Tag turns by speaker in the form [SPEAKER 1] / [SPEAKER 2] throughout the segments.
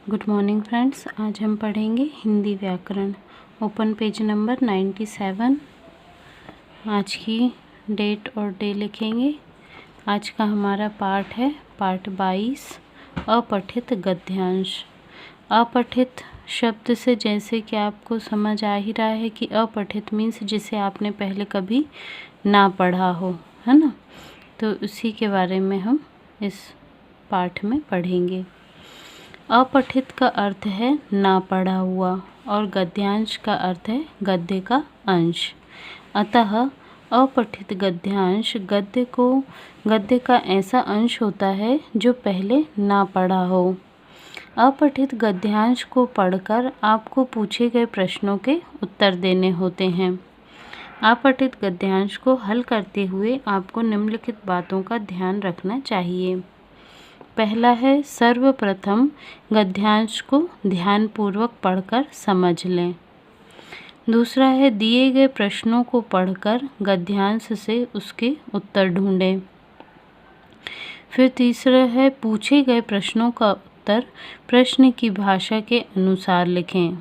[SPEAKER 1] Good morning friends. आज हम पढ़ेंगे हिंदी व्याकरण, ओपन पेज नंबर 97। आज की डेट और डे लिखेंगे। आज का हमारा पाठ है पाठ 22, अपठित गद्यांश। अपठित शब्द से जैसे कि आपको समझ आ ही रहा है कि अपठित मीन्स जिसे आपने पहले कभी ना पढ़ा हो, है ना। तो उसी के बारे में हम इस पाठ में पढ़ेंगे। अपठित का अर्थ है ना पढ़ा हुआ और गद्यांश का अर्थ है गद्य का अंश। अतः अपठित गद्यांश गद्य का ऐसा अंश होता है जो पहले ना पढ़ा हो। अपठित गद्यांश को पढ़कर आपको पूछे गए प्रश्नों के उत्तर देने होते हैं। अपठित गद्यांश को हल करते हुए आपको निम्नलिखित बातों का ध्यान रखना चाहिए। पहला है, सर्वप्रथम गद्यांश को ध्यानपूर्वक पढ़कर समझ लें। दूसरा है, दिए गए प्रश्नों को पढ़कर गद्यांश से उसके उत्तर ढूंढें। फिर तीसरा है, पूछे गए प्रश्नों का उत्तर प्रश्न की भाषा के अनुसार लिखें।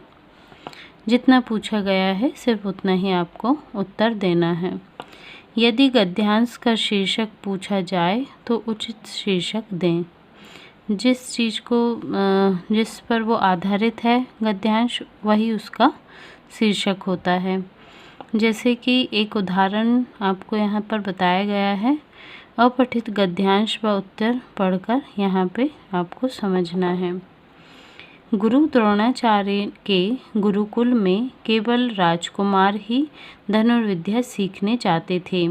[SPEAKER 1] जितना पूछा गया है सिर्फ उतना ही आपको उत्तर देना है। यदि गद्यांश का शीर्षक पूछा जाए तो उचित शीर्षक दें। जिस पर वो आधारित है गद्यांश, वही उसका शीर्षक होता है। जैसे कि एक उदाहरण आपको यहाँ पर बताया गया है। अपठित गद्यांश व उत्तर पढ़कर यहाँ पे आपको समझना है। गुरु द्रोणाचार्य के गुरुकुल में केवल राजकुमार ही धनुर्विद्या सीखने जाते थे।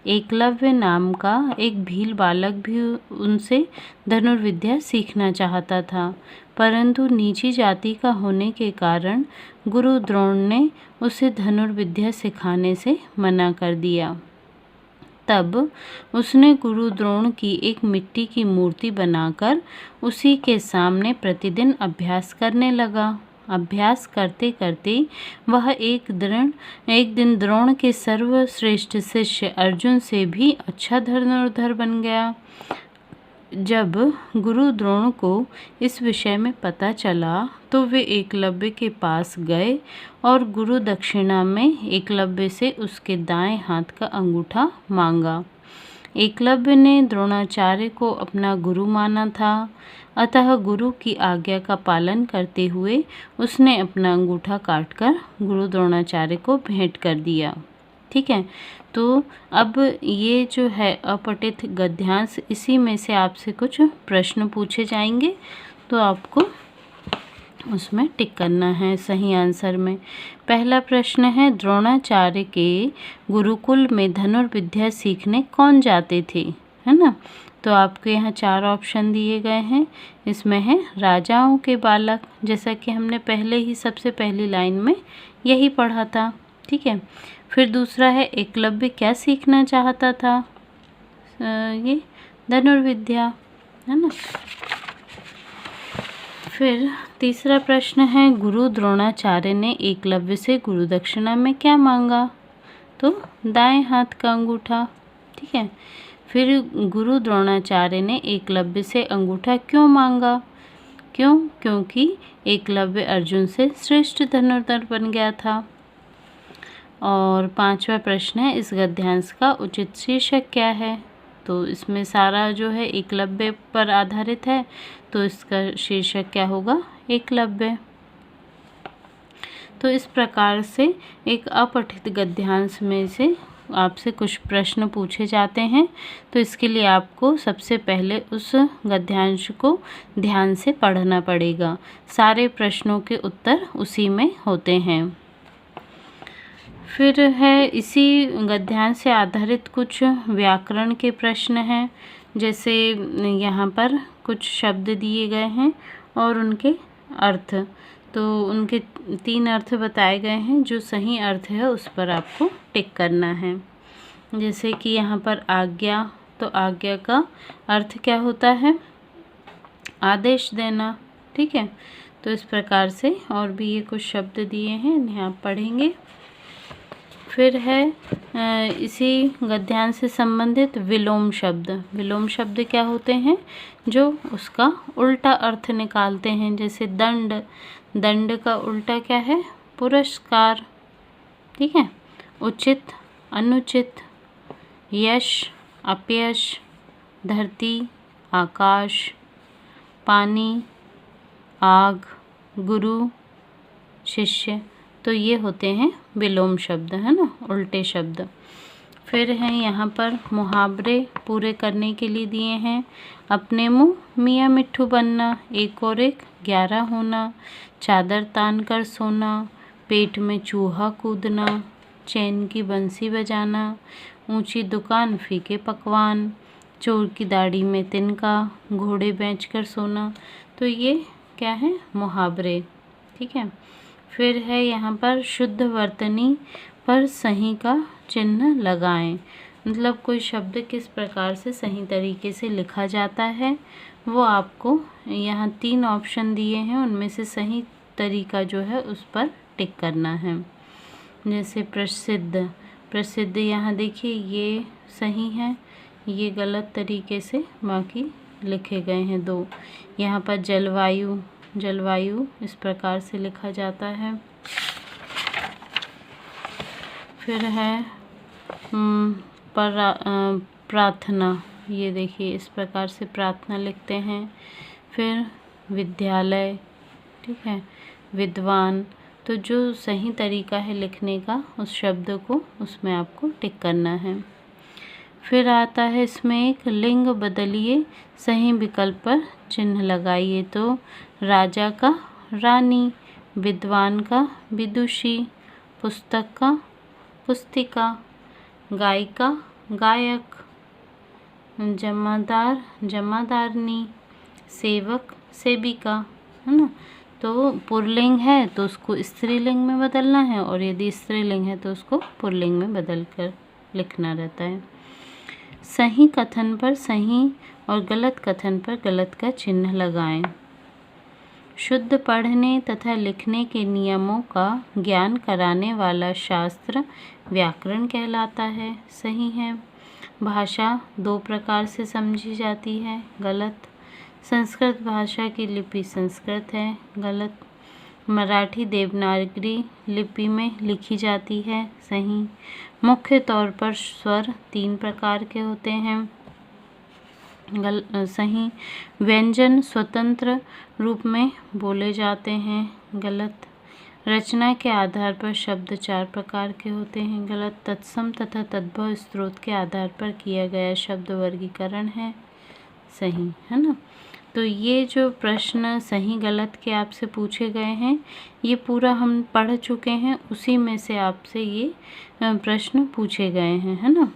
[SPEAKER 1] एकलव्य नाम का एक भील बालक भी उनसे धनुर्विद्या सीखना चाहता था, परंतु नीची जाति का होने के कारण गुरु द्रोण ने उसे धनुर्विद्या सिखाने से मना कर दिया। तब उसने गुरु द्रोण की एक मिट्टी की मूर्ति बनाकर उसी के सामने प्रतिदिन अभ्यास करने लगा। अभ्यास करते करते वह एक दिन द्रोण के सर्वश्रेष्ठ शिष्य अर्जुन से भी अच्छा धनुर्धर बन गया। जब गुरु द्रोण को इस विषय में पता चला तो वे एकलव्य के पास गए और गुरु दक्षिणा में एकलव्य से उसके दाएं हाथ का अंगूठा मांगा। एकलव्य ने द्रोणाचार्य को अपना गुरु माना था, अतः गुरु की आज्ञा का पालन करते हुए उसने अपना अंगूठा काटकर गुरु द्रोणाचार्य को भेंट कर दिया। ठीक है, तो अब ये जो है अपठित गद्यांश, इसी में से आपसे कुछ प्रश्न पूछे जाएंगे, तो आपको उसमें टिक करना है सही आंसर में। पहला प्रश्न है, द्रोणाचार्य के गुरुकुल में धनुर्विद्या सीखने कौन जाते थे, है ना। तो आपको यहाँ 4 ऑप्शन दिए गए हैं। इसमें है राजाओं के बालक, जैसा कि हमने पहले ही सबसे पहली लाइन में यही पढ़ा था। ठीक है, फिर दूसरा है, एकलव्य क्या सीखना चाहता था, ये धनुर्विद्या, है ना। फिर तीसरा प्रश्न है, गुरु द्रोणाचार्य ने एकलव्य से गुरु दक्षिणा में क्या मांगा, तो दाएं हाथ का अंगूठा। ठीक है, फिर गुरु द्रोणाचार्य ने एकलव्य से अंगूठा क्यों मांगा, क्योंकि एकलव्य अर्जुन से श्रेष्ठ धनुर्धर बन गया था। और 5वां प्रश्न है, इस गद्यांश का उचित शीर्षक क्या है। तो इसमें सारा जो है एकलव्य पर आधारित है, तो इसका शीर्षक क्या होगा, एकलव्य। तो इस प्रकार से एक अपठित गद्यांश में से आपसे कुछ प्रश्न पूछे जाते हैं। तो इसके लिए आपको सबसे पहले उस गद्यांश को ध्यान से पढ़ना पड़ेगा। सारे प्रश्नों के उत्तर उसी में होते हैं। फिर है, इसी गद्यांश से आधारित कुछ व्याकरण के प्रश्न हैं। जैसे यहाँ पर कुछ शब्द दिए गए हैं और उनके अर्थ, तो उनके 3 अर्थ बताए गए हैं। जो सही अर्थ है उस पर आपको टिक करना है। जैसे कि यहाँ पर आज्ञा, तो आज्ञा का अर्थ क्या होता है, आदेश देना। ठीक है, तो इस प्रकार से और भी ये कुछ शब्द दिए हैं, इन्हें आप पढ़ेंगे। फिर है इसी गद्यांश से संबंधित विलोम शब्द। विलोम शब्द क्या होते हैं? जो उसका उल्टा अर्थ निकालते हैं। जैसे दंड, दंड का उल्टा क्या है? पुरस्कार। ठीक है। उचित, अनुचित, यश, अपयश, धरती, आकाश, पानी, आग, गुरु, शिष्य। तो ये होते हैं विलोम शब्द, है ना, उल्टे शब्द। फिर हैं यहाँ पर मुहावरे पूरे करने के लिए दिए हैं। अपने मुँह मियाँ मिट्ठू बनना, एक और एक 11 होना, चादर तान कर सोना, पेट में चूहा कूदना, चैन की बंसी बजाना, ऊंची दुकान फीके पकवान, चोर की दाढ़ी में तिनका, घोड़े बेच कर सोना। तो ये क्या है? मुहावरे। ठीक है। फिर है यहाँ पर शुद्ध वर्तनी पर सही का चिन्ह लगाएं। मतलब कोई शब्द किस प्रकार से सही तरीके से लिखा जाता है वो आपको यहाँ 3 ऑप्शन दिए हैं, उनमें से सही तरीका जो है उस पर टिक करना है। जैसे प्रसिद्ध, प्रसिद्ध यहाँ देखिए ये सही है, ये गलत तरीके से बाकी लिखे गए हैं 2। यहाँ पर जलवायु, जलवायु इस प्रकार से लिखा जाता है। फिर है प्रार्थना, ये देखिए इस प्रकार से प्रार्थना लिखते हैं। फिर विद्यालय, ठीक है, विद्वान। तो जो सही तरीका है लिखने का उस शब्द को उसमें आपको टिक करना है। फिर आता है इसमें एक लिंग बदलिए, सही विकल्प पर चिन्ह लगाइए। तो राजा का रानी, विद्वान का विदुषी, पुस्तक का पुस्तिका, गायिका गायक, जमादार जमादारनी, सेवक सेविका, है ना। तो पुल्लिंग है तो उसको स्त्रीलिंग में बदलना है, और यदि स्त्रीलिंग है तो उसको पुल्लिंग में बदल कर लिखना रहता है। सही कथन पर सही और गलत कथन पर गलत का चिन्ह लगाएं। शुद्ध पढ़ने तथा लिखने के नियमों का ज्ञान कराने वाला शास्त्र व्याकरण कहलाता है। सही है। भाषा 2 प्रकार से समझी जाती है। गलत। संस्कृत भाषा की लिपि संस्कृत है। गलत। मराठी देवनागरी लिपि में लिखी जाती है। सही। मुख्य तौर पर स्वर 3 प्रकार के होते हैं। सही। व्यंजन स्वतंत्र रूप में बोले जाते हैं। गलत। रचना के आधार पर शब्द 4 प्रकार के होते हैं। गलत। तत्सम तथा तद्भव स्रोत के आधार पर किया गया शब्द वर्गीकरण है। सही, है ना। तो ये जो प्रश्न सही गलत के आपसे पूछे गए हैं ये पूरा हम पढ़ चुके हैं, उसी में से आपसे ये प्रश्न पूछे गए हैं, है ना।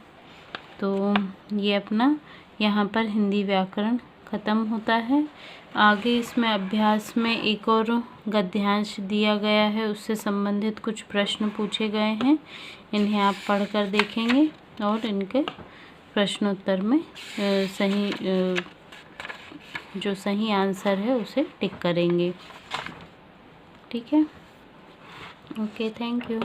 [SPEAKER 1] तो ये अपना यहाँ पर हिंदी व्याकरण ख़त्म होता है। आगे इसमें अभ्यास में एक और गद्यांश दिया गया है, उससे संबंधित कुछ प्रश्न पूछे गए हैं। इन्हें आप पढ़कर देखेंगे और इनके प्रश्नोत्तर में जो सही आंसर है उसे टिक करेंगे। ठीक है। Okay, thank you.